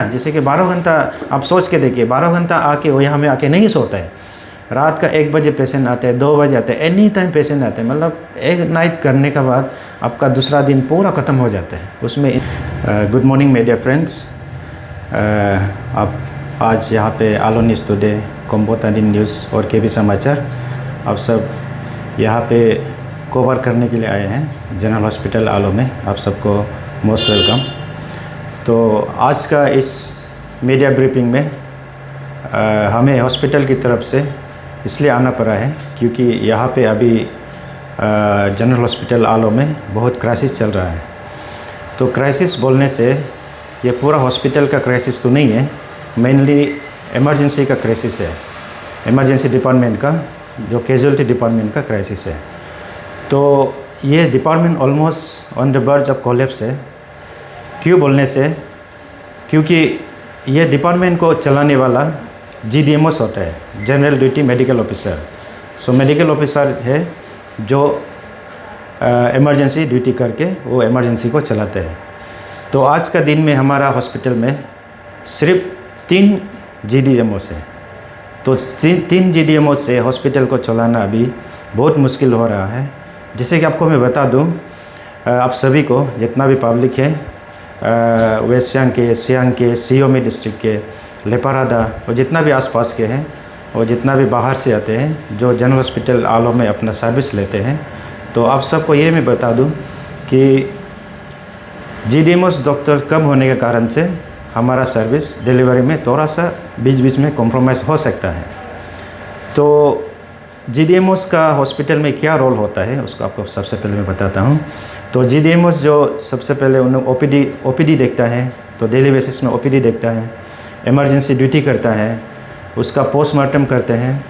जैसे कि 12 घंटा आप सोच के देखिए, 12 घंटा आके वो यहाँ में आके नहीं सोता है। रात का 1 बजे पेशेंट आते हैं, 2 बजे आते हैं, एनी टाइम पेशेंट आते हैं। मतलब एक नाइट करने के बाद आपका दूसरा दिन पूरा ख़त्म हो जाता है उसमें। गुड मॉर्निंग मीडिया फ्रेंड्स, आप आज यहाँ पे आलो न्यूज़ टुडे, कोम्बोतानी न्यूज़ और केबी समाचार आप सब यहाँ पे कवर करने के लिए आए हैं जनरल हॉस्पिटल आलो में। आप सबको मोस्ट वेलकम। तो आज का इस मीडिया ब्रीफिंग में हमें हॉस्पिटल की तरफ से इसलिए आना पड़ा है क्योंकि यहाँ पे अभी जनरल हॉस्पिटल आलो में बहुत क्राइसिस चल रहा है। तो क्राइसिस बोलने से ये पूरा हॉस्पिटल का क्राइसिस तो नहीं है, मेनली इमरजेंसी का क्राइसिस है। इमरजेंसी डिपार्टमेंट का, जो कैजुअल्टी डिपार्टमेंट का क्राइसिस है। तो ये department almost on the verge of collapse है। क्यों बोलने से, क्योंकि ये डिपार्टमेंट को चलाने वाला GDMOs होता है, general duty medical officer. So medical officer है जो इमरजेंसी ड्यूटी करके वो इमरजेंसी को चलाते हैं। तो आज का दिन में हमारा हॉस्पिटल में सिर्फ 3 GDMOs है। तो तीन GDMOs से हॉस्पिटल को चलाना अभी बहुत मुश्किल हो रहा है। जैसे कि आपको मैं बता दूं, आप सभी को, जितना भी पब्लिक है वेस्ट सियांग के, सियांग के, सियोमी डिस्ट्रिक्ट के, लेपारादा और जितना भी आसपास के हैं और जितना भी बाहर से आते हैं जो जनरल हॉस्पिटल आलो में अपना सर्विस लेते हैं, तो आप सबको ये मैं बता दूं कि GDMOs डॉक्टर कम होने के कारण से हमारा सर्विस डिलीवरी में थोड़ा सा बीच बीच में कॉम्प्रोमाइज़ हो सकता है। तो GDMOs का हॉस्पिटल में क्या रोल होता है उसको आपको सबसे पहले मैं बताता हूँ। तो GDMOs जो सबसे पहले उन्हें OPD देखता है, तो डेली बेसिस में OPD देखता है, इमरजेंसी ड्यूटी करता है, उसका पोस्टमार्टम करते हैं,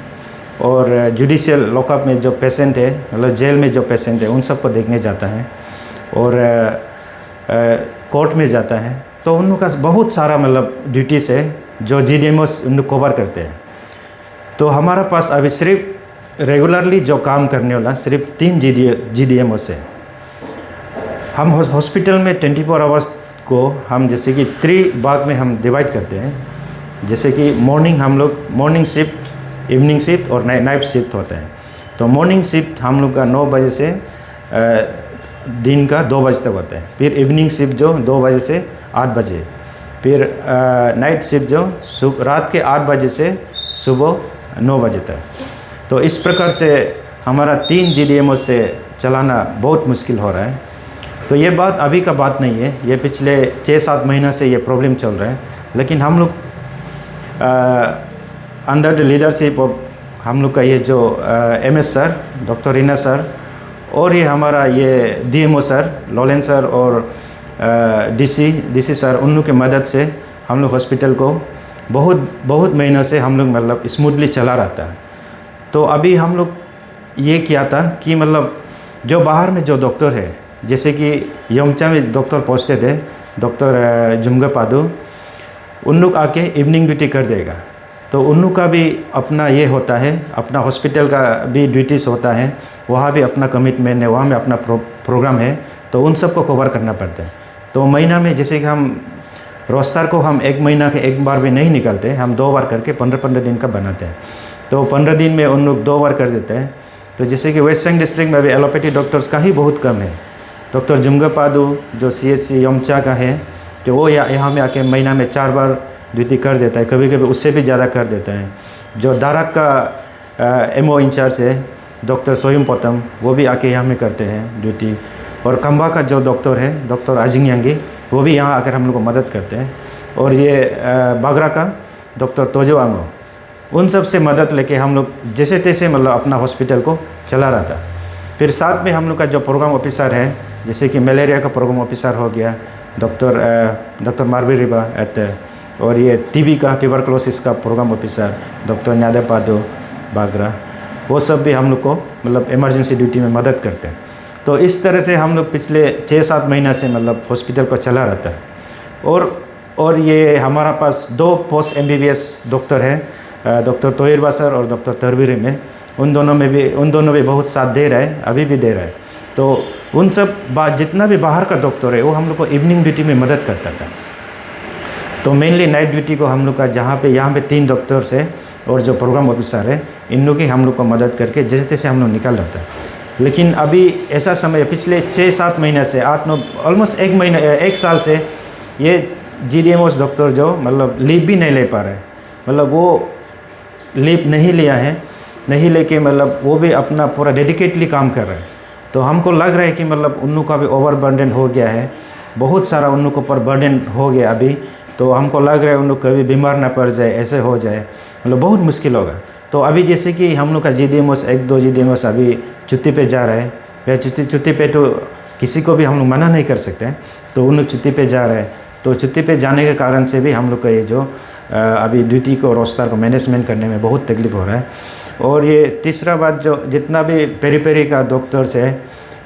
और जुडिशियल लॉकअप में जो पेशेंट है, मतलब जेल में जो पेशेंट है उन सबको देखने जाता है, और कोर्ट में जाता है। तो उनका बहुत सारा मतलब ड्यूटीज़ है जो GDMOs उनको कवर करते हैं। तो हमारा पास अभी सिर्फ रेगुलरली जो काम करने वाला सिर्फ 3 GDMOs है। हम हॉस्पिटल में 24 आवर्स को हम जैसे कि 3 भाग में हम डिवाइड करते हैं। जैसे कि हम लोग मॉर्निंग शिफ्ट, इवनिंग शिफ्ट और नाइट शिफ्ट होता है। तो मॉर्निंग शिफ्ट हम लोग का 9 बजे से दिन का 2 बजे तक होता है। फिर इवनिंग शिफ्ट जो 2 बजे से 8 बजे, फिर नाइट शिफ्ट जो रात के 8 बजे से सुबह 9 बजे तक। तो इस प्रकार से हमारा 3 GDMOs से चलाना बहुत मुश्किल हो रहा है। तो ये बात अभी का बात नहीं है, ये पिछले 6-7 महीना से ये प्रॉब्लम चल रहा है। लेकिन हम लोग अंडर द लीडरशिप ऑफ हम लोग का ये जो MS sir, doctor Reena sir, और ये हमारा ये DMO सर लॉलेन सर और DC सर, उन लोग की मदद से हम लोग हॉस्पिटल को बहुत महीनों से हम लोग मतलब स्मूथली चला रहता है। तो अभी हम लोग ये किया था कि मतलब जो बाहर में जो डॉक्टर है, जैसे कि योमचा में डॉक्टर पहुँचते थे, डॉक्टर जुमगा पादू, उन लोग आके इवनिंग ड्यूटी कर देगा। तो उन लोग का भी अपना ये होता है, अपना हॉस्पिटल का भी ड्यूटीज़ होता है, वहाँ भी अपना कमिटमेंट है, वहाँ में अपना प्रोग्राम है, तो उन सबको कवर करना पड़ता है। तो महीना में जैसे कि हम रोस्टर को हम 1 महीना के 1 बार भी नहीं निकलते, हम 2 बार करके 15-15 दिन का बनाते हैं। तो 15 दिन में उन लोग 2 बार कर देते हैं। तो जैसे कि वेस्ट सियांग डिस्ट्रिक्ट में अभी एलोपैथी डॉक्टर्स का ही बहुत कम है। डॉक्टर जुमगा पादू जो CHC योमचा का है, तो वो यहाँ में आके महीना में 4 बार ड्यूटी कर देता है, कभी कभी उससे भी ज़्यादा कर देता है। जो दारक का MO इंचार्ज है डॉक्टर सोयुम पोतम, वो भी आके यहाँ में करते हैं ड्यूटी। और कंबा का जो डॉक्टर है डॉक्टर आजिंग यांगी, वो भी यहाँ आकर हम लोग को मदद करते हैं। और ये बागरा का डॉक्टर तोजो आंगो, उन सब से मदद लेके हम लोग जैसे तैसे मतलब अपना हॉस्पिटल को चला रहा था। फिर साथ में हम लोग का जो प्रोग्राम ऑफिसर है, जैसे कि मलेरिया का प्रोग्राम ऑफिसर हो गया डॉक्टर मारवी रिबा और ये TB का, ट्यूबरकुलोसिस का प्रोग्राम ऑफिसर डॉक्टर न्यादा पादो बागरा, वो सब भी हम लोग को मतलब इमरजेंसी ड्यूटी में मदद करते हैं। तो इस तरह से हम लोग पिछले 6-7 महीना से मतलब हॉस्पिटल को चला रहता है। और ये हमारा पास 2 पोस्ट MBBS डॉक्टर हैं, डॉक्टर तोहिरबा सर और डॉक्टर तरवीर में। उन दोनों भी बहुत साथ दे रहा है, अभी भी दे रहा है। तो उन सब जितना भी बाहर का डॉक्टर है वो हम लोग को इवनिंग ड्यूटी में मदद करता था। तो मेनली नाइट ड्यूटी को हम लोग का जहाँ पे यहाँ पे 3 डॉक्टर्स है और जो प्रोग्राम ऑफिसर है, इन लोग ही हम लोग को मदद करके जैसे तैसे हम लोग निकल जाता है। लेकिन अभी ऐसा समय पिछले 6-7 महीने से 8-9 ऑलमोस्ट 1 साल से ये GDMOs डॉक्टर जो मतलब लीव भी नहीं ले पा रहे, मतलब वो लीव नहीं लिया है, नहीं लेके मतलब वो भी अपना पूरा डेडिकेटली काम कर रहे हैं। तो हमको लग रहा है कि मतलब उन लोग का भी ओवर बर्डन हो गया है, बहुत सारा उन लोग के ऊपर बर्डन हो गया अभी। तो हमको लग रहा है उन लोग कभी बीमार ना पड़ जाए, ऐसे हो जाए, मतलब बहुत मुश्किल होगा। तो अभी जैसे कि हम लोग का GDMOs 1-2 GDMOs अभी छुट्टी पे जा रहे हैं, या छुट्टी पे तो किसी को भी हम लोग मना नहीं कर सकते हैं, तो उन लोग छुट्टी पे जा रहे हैं। तो छुट्टी पे जाने के कारण से भी हम लोग का ये जो अभी ड्यूटी को रोस्टर को मैनेजमेंट करने में बहुत तकलीफ हो रहा है। और ये तीसरा बात, जो जितना भी पेरी का डॉक्टर्स है,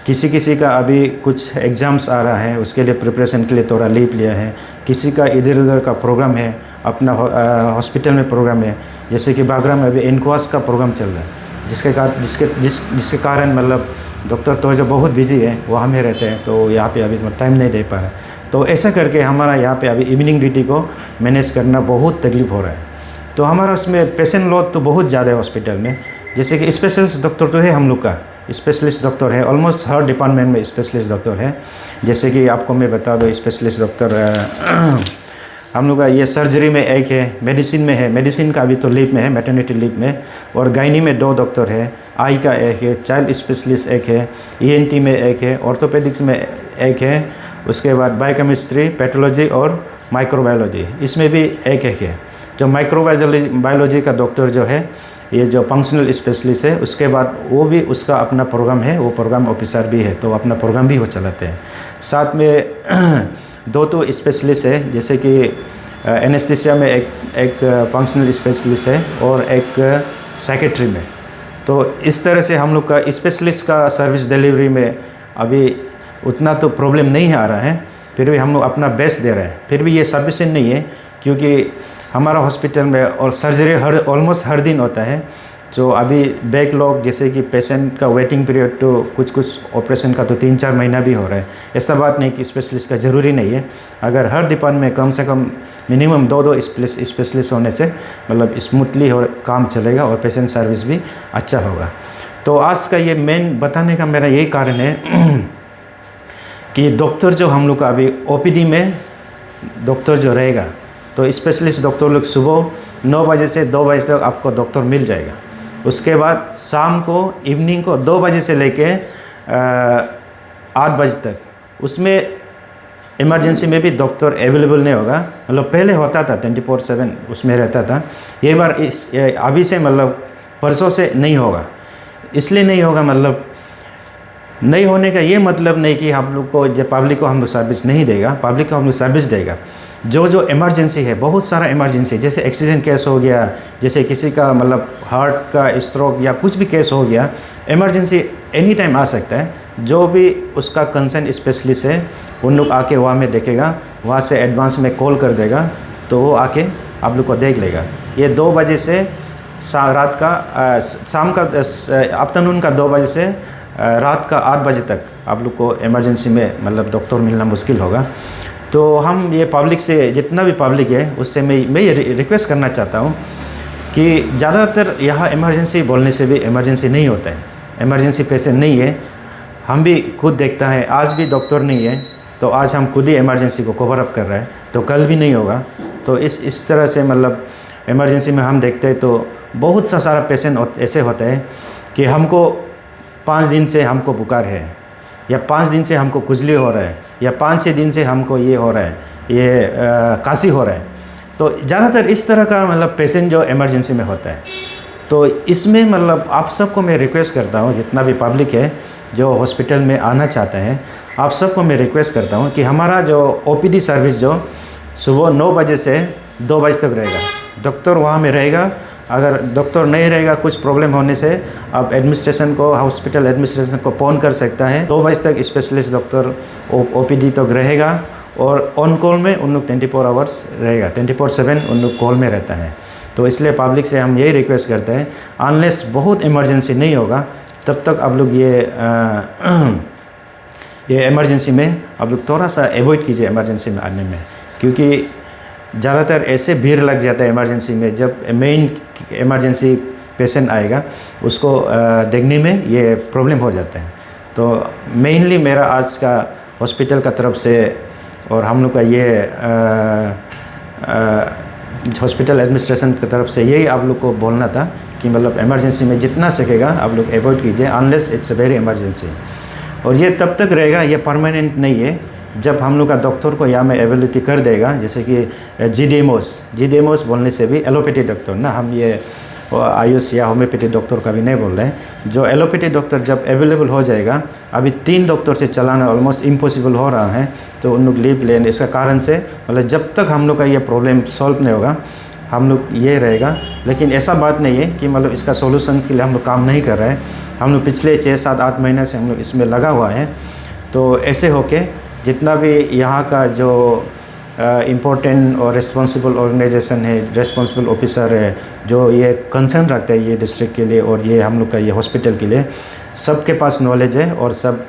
किसी का अभी कुछ एग्ज़ाम्स आ रहा है, उसके लिए प्रिपरेशन के लिए थोड़ा लीव लिया है। किसी का इधर उधर का प्रोग्राम है, अपना हॉस्पिटल में प्रोग्राम है, जैसे कि बागरा में अभी इनक्वास का प्रोग्राम चल रहा है, जिसके कारण मतलब डॉक्टर तो जो बहुत बिजी है वो हमें रहते हैं, तो यहाँ पे अभी टाइम नहीं दे पा रहे। तो ऐसा करके हमारा यहाँ पे अभी इवनिंग ड्यूटी को मैनेज करना बहुत तकलीफ हो रहा है। तो हमारा उसमें पेशेंट लोड तो बहुत ज़्यादा है हॉस्पिटल में। जैसे कि स्पेशलिस्ट डॉक्टर तो है, हम लोग का स्पेशलिस्ट डॉक्टर है, ऑलमोस्ट हर डिपार्टमेंट में स्पेशलिस्ट डॉक्टर है। जैसे कि आपको मैं बता दूँ, स्पेशलिस्ट डॉक्टर हम लोग का ये सर्जरी में एक है, मेडिसिन में है, मेडिसिन का अभी तो लीव में है, मैटरनिटी लीव में, और गायनी में 2 डॉक्टर है, आई का एक है, चाइल्ड स्पेशलिस्ट एक है, ENT में एक है, ऑर्थोपेडिक्स में एक है, उसके बाद बायोकेमिस्ट्री, पैथोलॉजी और माइक्रोबायोलॉजी, इसमें भी एक है। जो माइक्रोबायोलॉजी का डॉक्टर जो है, ये जो फंक्शनल स्पेशलिस्ट है, उसके बाद वो भी उसका अपना प्रोग्राम है, वो प्रोग्राम ऑफिसर भी है, तो अपना प्रोग्राम भी वो चलाते हैं। साथ में 2 तो स्पेशलिस्ट है, जैसे कि एनेस्थीसिया में एक फंक्शनल स्पेशलिस्ट है और एक साइकेट्री में। तो इस तरह से हम लोग का स्पेशलिस्ट का सर्विस डिलीवरी में अभी उतना तो प्रॉब्लम नहीं आ रहा है, फिर भी हम लोग अपना बेस्ट दे रहे हैं। फिर भी ये सफिशिएंट नहीं है, क्योंकि हमारा हॉस्पिटल में और सर्जरी ऑलमोस्ट हर दिन होता है। जो अभी बैकलॉग, जैसे कि पेशेंट का वेटिंग पीरियड तो कुछ ऑपरेशन का तो 3-4 महीना भी हो रहा है। ऐसा बात नहीं कि स्पेशलिस्ट का ज़रूरी नहीं है, अगर हर डिपार्टमेंट में कम से कम मिनिमम 2 स्पेशलिस्ट होने से मतलब स्मूथली और काम चलेगा और पेशेंट सर्विस भी अच्छा होगा। तो आज का ये मेन बताने का मेरा यही कारण है कि डॉक्टर जो हम लोग का अभी OPD में डॉक्टर जो रहेगा, तो स्पेशलिस्ट डॉक्टर लोग सुबह 9 बजे से 2 बजे तक आपको डॉक्टर मिल जाएगा। उसके बाद शाम को इवनिंग को 2 बजे से लेके 8 बजे तक, उसमें इमरजेंसी में भी डॉक्टर अवेलेबल नहीं होगा। मतलब पहले होता था 24/7 उसमें रहता था, ये बार अभी से मतलब परसों से नहीं होगा। इसलिए नहीं होगा, मतलब नहीं होने का ये मतलब नहीं कि हम लोग को जब पब्लिक को हम लोग सर्विस नहीं देगा, पब्लिक को हम लोग सर्विस देगा। जो इमरजेंसी है, बहुत सारा इमरजेंसी, जैसे एक्सीडेंट केस हो गया, जैसे किसी का मतलब हार्ट का स्ट्रोक या कुछ भी केस हो गया, इमरजेंसी एनी टाइम आ सकता है। जो भी उसका कंसर्न स्पेशलिस्ट है, उन लोग आके वहाँ में देखेगा, वहाँ से एडवांस में कॉल कर देगा, तो वो आके आप लोग को देख लेगा। ये 2 बजे से रात का शाम का आफ्टरनून का 2 बजे से रात का 8 बजे तक आप लोग को इमरजेंसी में मतलब डॉक्टर मिलना मुश्किल होगा। तो हम ये पब्लिक से, जितना भी पब्लिक है उससे मैं ये रिक्वेस्ट करना चाहता हूँ कि ज़्यादातर यहाँ इमरजेंसी बोलने से भी इमरजेंसी नहीं होता है, इमरजेंसी पेशेंट नहीं है। हम भी खुद देखता है, आज भी डॉक्टर नहीं है, तो आज हम खुद ही इमरजेंसी को कवर अप कर रहे हैं, तो कल भी नहीं होगा। तो इस तरह से मतलब इमरजेंसी में हम देखते हैं तो बहुत सा सारा पेशेंट ऐसे होता है कि हमको 5 दिन से हमको बुखार है, या 5 दिन से हमको खुजली हो रहा है, या 5-6 दिन से हमको ये हो रहा है, ये काशी हो रहा है। तो ज़्यादातर इस तरह का मतलब पेशेंट जो इमरजेंसी में होता है। तो इसमें मतलब आप सबको मैं रिक्वेस्ट करता हूँ, जितना भी पब्लिक है जो हॉस्पिटल में आना चाहते हैं, आप सबको मैं रिक्वेस्ट करता हूँ कि हमारा जो OPD सर्विस जो सुबह 9 बजे से 2 बजे तक रहेगा, डॉक्टर वहाँ में रहेगा। अगर डॉक्टर नहीं रहेगा, कुछ प्रॉब्लम होने से आप एडमिनिस्ट्रेशन को, हॉस्पिटल एडमिनिस्ट्रेशन को फ़ोन कर सकता है। 2 बजे तक स्पेशलिस्ट डॉक्टर OPD तक रहेगा, और ऑन कॉल में उन लोग 24 आवर्स रहेगा, 24/7 उन लोग कॉल में रहता है। तो इसलिए पब्लिक से हम यही रिक्वेस्ट करते हैं, अनलेस बहुत इमरजेंसी नहीं होगा तब तक आप लोग ये इमरजेंसी में आप लोग थोड़ा सा अवॉइड कीजिए इमरजेंसी में आने में, क्योंकि ज़्यादातर ऐसे भीड़ लग जाता है इमरजेंसी में, जब मेन इमरजेंसी पेशेंट आएगा उसको देखने में ये प्रॉब्लम हो जाता है। तो मेनली मेरा आज का हॉस्पिटल का तरफ से और हम लोग का ये हॉस्पिटल एडमिनिस्ट्रेशन की तरफ से यही आप लोग को बोलना था कि मतलब इमरजेंसी में जितना सकेगा आप लोग अवॉइड कीजिए, unless it's a very emergency. और ये तब तक रहेगा, ये परमानेंट नहीं है। जब हम लोग का डॉक्टर को यहाँ में एबिलिटी कर देगा, जैसे कि जीडीएमओस बोलने से भी एलोपैथी डॉक्टर ना, हम ये आयुष या होम्योपैथी डॉक्टर का भी नहीं बोल रहे हैं। जो एलोपैथी डॉक्टर जब अवेलेबल हो जाएगा, अभी 3 डॉक्टर से चलाना ऑलमोस्ट इम्पॉसिबल हो रहा है, तो उन लोग लीव लेने इसका कारण से मतलब जब तक हम लोग का ये प्रॉब्लम सॉल्व नहीं होगा हम लोग ये रहेगा। लेकिन ऐसा बात नहीं है कि मतलब इसका सॉल्यूशन के लिए हम लोग काम नहीं कर रहे हैं। हम लोग पिछले 6, 7, 8 महीने से हम लोग इसमें लगा हुआ है। तो ऐसे होके जितना भी यहाँ का जो इम्पोर्टेंट और रिस्पॉन्सिबल ऑर्गेनाइजेशन है, रिस्पॉन्सिबल ऑफिसर है, जो ये कंसर्न रखते हैं ये डिस्ट्रिक्ट के लिए और ये हम लोग का ये हॉस्पिटल के लिए, सबके पास नॉलेज है और सब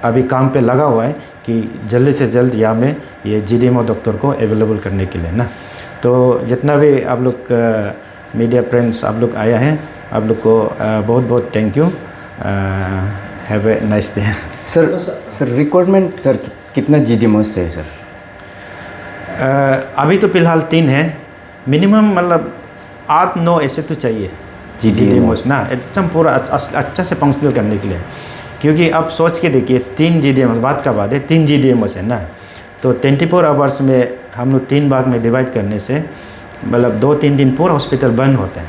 अभी काम पे लगा हुआ है कि जल्दी से जल्द यहाँ में ये जीडीएमओ डॉक्टर को अवेलेबल करने के लिए ना। तो जितना भी आप लोग मीडिया फ्रेंड्स आप लोग आया हैं, आप लोग को बहुत बहुत thank you. Have a nice day. Sir requirement sir कितना जीडीएमओस है सर? अभी तो फ़िलहाल 3 है, मिनिमम मतलब 8-9 ऐसे तो चाहिए जीडीएमओस ना, एकदम पूरा अच्छा से फंक्शनल करने के लिए। क्योंकि आप सोच के देखिए 3 जीडीएमओस, बात का बात है 3 जीडीएमओस है ना, तो 24 आवर्स में हम लोग 3 भाग में डिवाइड करने से मतलब 2-3 दिन पूरा हॉस्पिटल बंद होता है।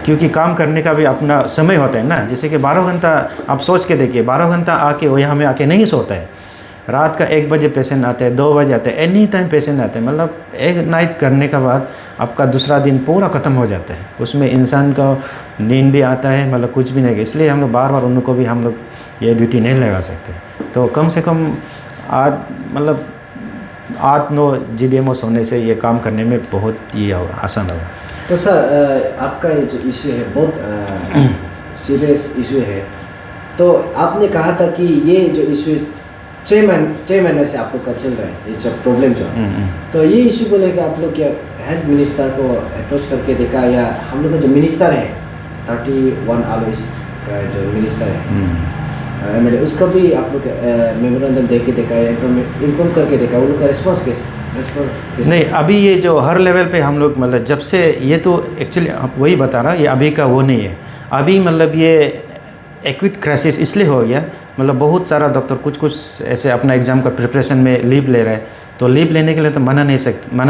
क्योंकि काम करने का भी अपना समय होता है ना, जैसे कि 12 घंटा आप सोच के देखिए, 12 घंटा आके वो यहाँ में आके नहीं सोता है। रात का 1 बजे पेशेंट आते हैं, 2 बजे आते हैं, एनी टाइम पेशेंट आते हैं। मतलब एक नाइट करने के बाद आपका दूसरा दिन पूरा ख़त्म हो जाता है, उसमें इंसान का नींद भी आता है, मतलब कुछ भी नहीं। इसलिए हम लोग बार बार उनको भी हम लोग ये ड्यूटी नहीं लगा सकते। तो कम से कम 8-9 जीडीएमओस होने से ये काम करने में बहुत ये होगा, आसान होगा। तो सर आपका ये जो इशू है बहुत सीरियस इशू है। तो आपने कहा था कि ये जो इशू 6 महीने से आप लोग का चल रहा है, ये जो प्रॉब्लम जो तो ये इशू को लेकर आप लोग क्या हेल्थ मिनिस्टर को अप्रोच करके देखा, या हम लोग का जो मिनिस्टर है 31 आलोइस का जो मिनिस्टर है एमएलए, उसको भी आप लोग मेमोरेंडम दे के देखा या इन्फॉर्म करके देखा, उन लोग का रिस्पॉन्स कैसे? नहीं, अभी ये जो हर लेवल पे हम लोग मतलब जब से ये तो एक्चुअली वही बता रहा, ये अभी का वो नहीं है। अभी मतलब ये एक्यूट क्राइसिस इसलिए हो गया, मतलब बहुत सारा डॉक्टर कुछ ऐसे अपना एग्ज़ाम का प्रिपरेशन में लीव ले रहे हैं, तो लीव लेने के लिए तो मना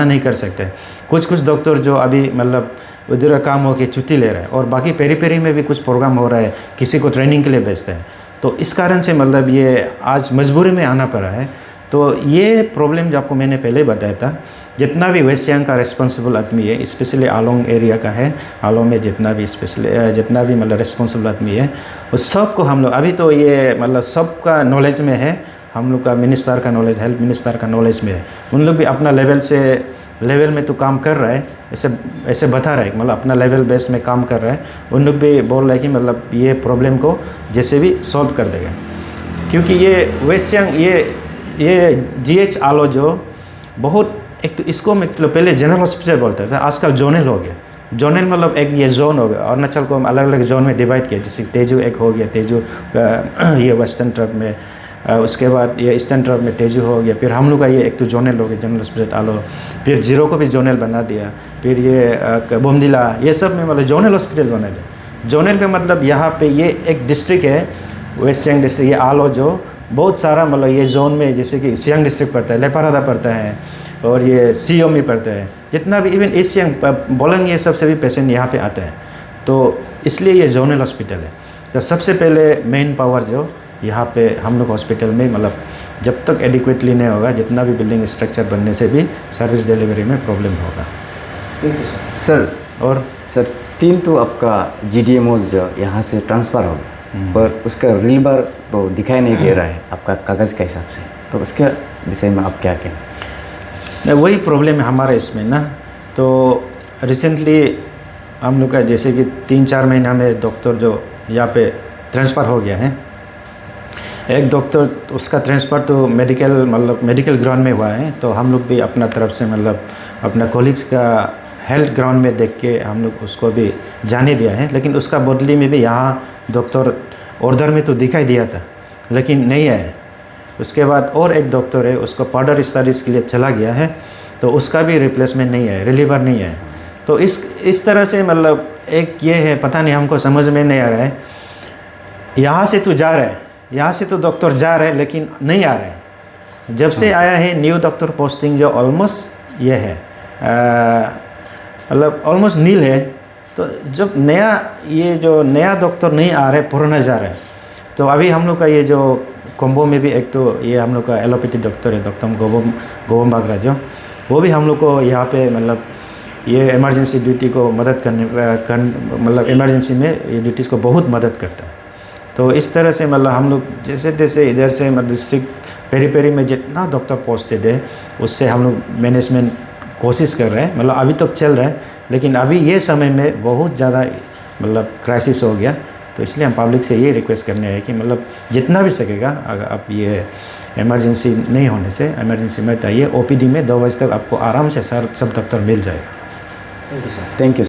नहीं कर सकते। कुछ डॉक्टर जो अभी मतलब उधर काम हो के छुट्टी ले रहे हैं, और बाकी पेरी में भी कुछ प्रोग्राम हो रहा है, किसी को ट्रेनिंग के लिए भेजते हैं। तो इस कारण से मतलब ये आज मजबूरी में आना पड़ा है। तो ये प्रॉब्लम जो आपको मैंने पहले बताया था, जितना भी वेस्ट सियांग का रिस्पॉन्सिबल आदमी है, स्पेशली आलोंग एरिया का है, आलोंग में जितना भी मतलब रिस्पॉन्सिबल आदमी है, उस सबको हम लोग अभी तो ये मतलब सबका नॉलेज में है। हम लोग का मिनिस्टर का नॉलेज, हेल्थ मिनिस्टर का नॉलेज में है। उन लोग भी अपना लेवल में तो काम कर रहा है, ऐसे बता रहा है, मतलब अपना लेवल बेस में काम कर रहा है। उन लोग भी बोल रहे हैं कि मतलब ये प्रॉब्लम को जैसे भी सॉल्व कर देगा। क्योंकि ये वेस्ट सियांग ये जीएच आलो जो बहुत एक तो इसको मतलब पहले जनरल हॉस्पिटल बोलता था, आजकल जोनल हो गया। जोनल मतलब एक ये जोन हो गया। अरुणाचल को हम अलग अलग जोन में डिवाइड किया, जैसे तेजू एक हो गया, तेजू ये वेस्टर्न ट्रब में, उसके बाद ये ईस्टर्न ट्रब में तेजू हो गया। फिर हम लोग का ये एक तो जोनल हो गया, जनरल हॉस्पिटल आलो। फिर जीरो को भी जोनल बना दिया। फिर ये बोमदिला, ये सब में मतलब जोनल हॉस्पिटल बना दिया। जोनल का मतलब यहाँ पे ये एक डिस्ट्रिक्ट है, वेस्ट सियांग डिस्ट्रिक्ट, ये आलो जो बहुत सारा मतलब ये जोन में, जैसे कि सियांग डिस्ट्रिक्ट पड़ता है, लेपारादा पड़ता है, और ये सीओ में पड़ता है, जितना भी इवन ईस्ट सियांग बोलेंगे, ये सबसे भी पेशेंट यहाँ पे आते हैं। तो इसलिए ये जोनल हॉस्पिटल है। तो सबसे पहले मेन पावर जो यहाँ पे हम लोग हॉस्पिटल में मतलब जब तक एडिक्वेटली नहीं होगा, जितना भी बिल्डिंग स्ट्रक्चर बनने से भी सर्विस डिलीवरी में प्रॉब्लम होगा। Thank you sir. और सर 3 तो आपका जीडीएमओ जो यहाँ से ट्रांसफ़र हो, पर उसका रील बार तो दिखाई नहीं दे रहा है आपका कागज़ के हिसाब से, तो उसके विषय में आप क्या कहें? नहीं, वही प्रॉब्लम है हमारा इसमें ना। तो रिसेंटली हम लोग का जैसे कि 3-4 महीना में डॉक्टर जो यहाँ पे ट्रांसफ़र हो गया है, एक डॉक्टर उसका ट्रांसफ़र तो मेडिकल ग्राउंड में हुआ है, तो हम लोग भी अपना तरफ से अपना कॉलीग्स का हेल्थ ग्राउंड में देख के हम लोग उसको भी जाने दिया है। लेकिन उसका बदली में भी यहाँ डॉक्टर ऑर्डर में तो दिखाई दिया था, लेकिन नहीं है। उसके बाद और एक डॉक्टर है, उसको फर्दर स्टडीज़ के लिए चला गया है, तो उसका भी रिप्लेसमेंट नहीं है, रिलीवर नहीं है। तो इस तरह से एक ये है, पता नहीं हमको समझ में नहीं आ रहा है। यहाँ से तो जा रहा है, यहाँ से तो डॉक्टर जा रहे हैं, लेकिन नहीं आ रहे हैं। जब से आया है न्यू डॉक्टर पोस्टिंग जो ऑलमोस्ट ये है ऑलमोस्ट नील है। तो जब नया डॉक्टर नहीं आ रहे, पुराना जा रहे हैं, तो अभी हम लोग का ये जो कोम्बो में भी एक तो ये हम लोग का एलोपैथी डॉक्टर है, डॉक्टर गोबम बागरा, जो वो भी हम लोग को यहाँ पे ये इमरजेंसी ड्यूटी को मदद करने इमरजेंसी में ये ड्यूटीज़ को बहुत मदद करता है। तो इस तरह से हम लोग जैसे तैसे इधर से डिस्ट्रिक्ट पेरी में जितना डॉक्टर पोस्टेड है उससे हम लोग मैनेजमेंट कोशिश कर रहे हैं। अभी तक चल रहा है, लेकिन अभी ये समय में बहुत ज़्यादा क्राइसिस हो गया। तो इसलिए हम पब्लिक से ये रिक्वेस्ट करने हैं कि जितना भी सकेगा, अगर आप ये इमरजेंसी नहीं होने से इमरजेंसी में आइए। OPD में 2 बजे तक आपको आराम से सब डॉक्टर मिल जाएगा। Thank you sir. Thank you.